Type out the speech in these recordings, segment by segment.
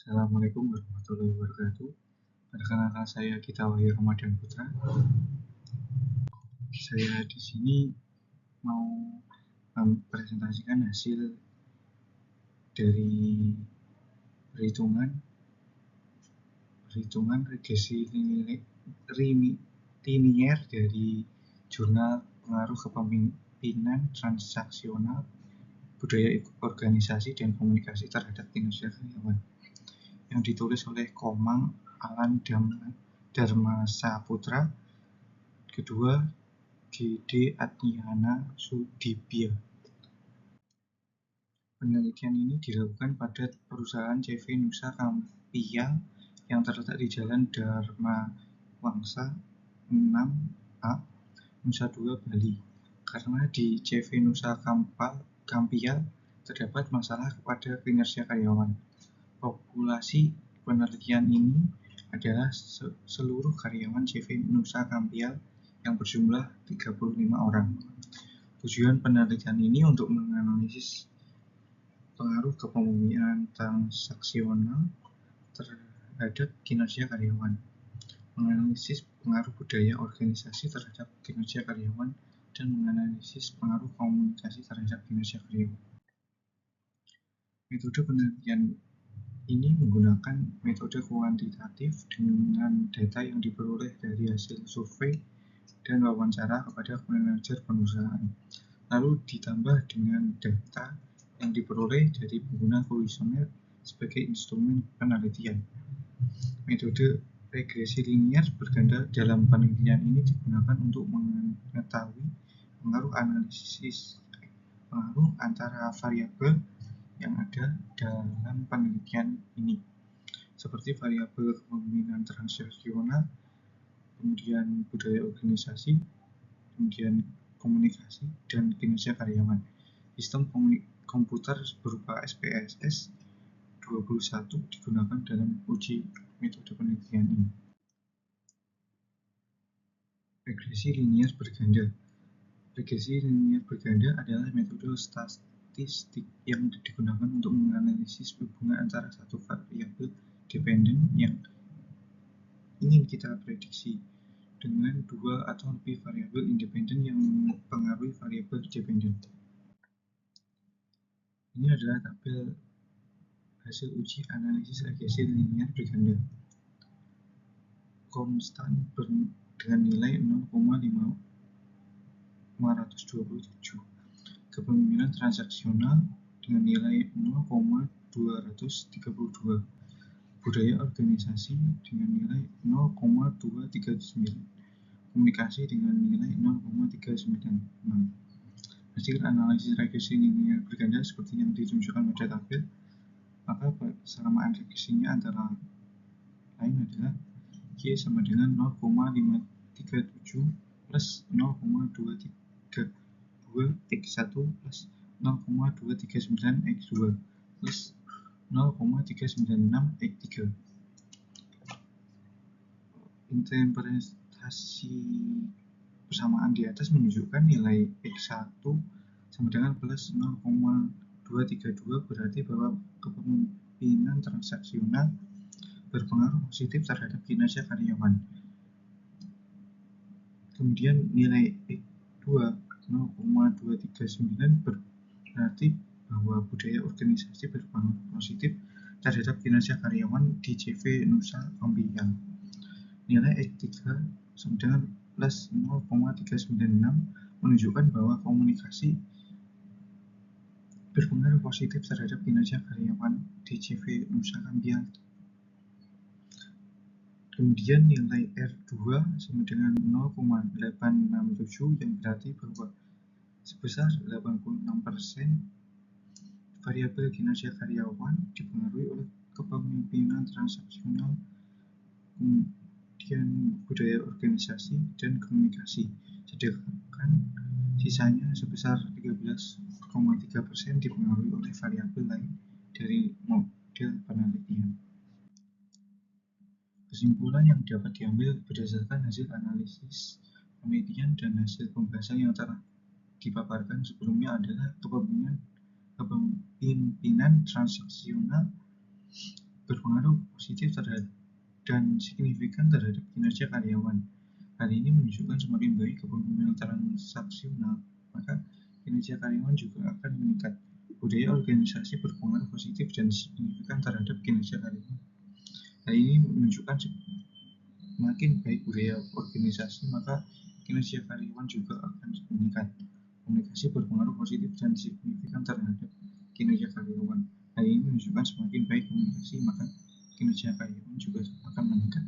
Assalamualaikum warahmatullahi wabarakatuh. Perkenalkan saya Gita Wahyu Ramadan Putra. Saya di sini mau mempresentasikan hasil dari perhitungan regresi linier dari Jurnal Pengaruh Kepemimpinan Transaksional, Budaya Organisasi dan Komunikasi Terhadap Kinerja Karyawan, yang ditulis oleh Komang Alan Dharmasaputra, kedua GD Adnyana Sudibya. Penelitian ini dilakukan pada perusahaan CV Nusa Kampiya yang terletak di Jalan Dharma Wangsa 6A, Nusa Dua, Bali. Karena di CV Nusa Kampiya terdapat masalah pada kinerja karyawan. Populasi penelitian ini adalah seluruh karyawan CV Nusa Kampiya yang berjumlah 35 orang. Tujuan penelitian ini untuk menganalisis pengaruh kepemimpinan transaksional terhadap kinerja karyawan, menganalisis pengaruh budaya organisasi terhadap kinerja karyawan, dan menganalisis pengaruh komunikasi terhadap kinerja karyawan. Metode penelitian ini menggunakan metode kuantitatif dengan data yang diperoleh dari hasil survei dan wawancara kepada manajer perusahaan, lalu ditambah dengan data yang diperoleh dari pengguna kuesioner sebagai instrumen penelitian. Metode regresi linier berganda dalam penelitian ini digunakan untuk mengetahui pengaruh antara variabel yang ada dalam penelitian ini, seperti variabel kepemimpinan transaksional, kemudian budaya organisasi, kemudian komunikasi, dan kinerja karyawan. Sistem komputer berupa SPSS 21 digunakan dalam uji metode penelitian ini. Regresi linier berganda. Regresi linier berganda adalah metode statistik yang digunakan untuk menganalisis hubungan antara satu variabel dependen yang ingin kita prediksi dengan dua atau lebih variabel independen yang mempengaruhi variabel dependen. Ini adalah tabel hasil uji analisis regresi linier berganda. Konstan dengan nilai 0,527. Kepemimpinan transaksional dengan nilai 0,232. Budaya organisasi dengan nilai 0,239. Komunikasi dengan nilai 0,396. Hasil analisis regresi linier berganda seperti yang ditunjukkan pada tabel, maka persamaan regresinya antara lain adalah Y sama dengan 0,537 plus 0,232 X1 plus 0,239 X2 plus 0,396 X3. Interpretasi persamaan di atas menunjukkan nilai X1 sama dengan plus 0,232, berarti bahwa kepemimpinan transaksional berpengaruh positif terhadap kinerja karyawan. Kemudian nilai X2 0,239 berarti bahwa budaya organisasi berpengaruh positif terhadap kinerja karyawan di CV Nusa Kampiya. Nilai X3 sama dengan plus 0,396 menunjukkan bahwa komunikasi berpengaruh positif terhadap kinerja karyawan di CV Nusa Kampiya. Kemudian nilai R2 sama dengan 0,867 yang berarti bahwa sebesar 86% variabel kinerja karyawan dipengaruhi oleh kepemimpinan transaksional, kemudian budaya organisasi dan komunikasi, sedangkan sisanya sebesar 13,3% dipengaruhi oleh variabel lain dari model penelitian. Kesimpulan yang dapat diambil berdasarkan hasil analisis penelitian dan hasil pembahasan yang telah dipaparkan sebelumnya adalah kepemimpinan transaksional berpengaruh positif dan signifikan terhadap kinerja karyawan. Hal ini menunjukkan semakin baik kepemimpinan transaksional, maka kinerja karyawan juga akan meningkat. Budaya organisasi berpengaruh positif dan signifikan terhadap kinerja karyawan. Hal ini menunjukkan semakin baik budaya organisasi, maka kinerja karyawan juga akan meningkat. Komunikasi berpengaruh positif dan signifikan terhadap kinerja karyawan. Hal ini menunjukkan semakin baik komunikasi, maka kinerja karyawan juga akan meningkat.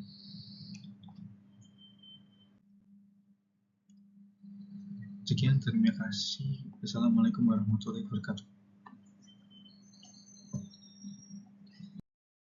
Sekian, terima kasih. Wassalamualaikum warahmatullahi wabarakatuh.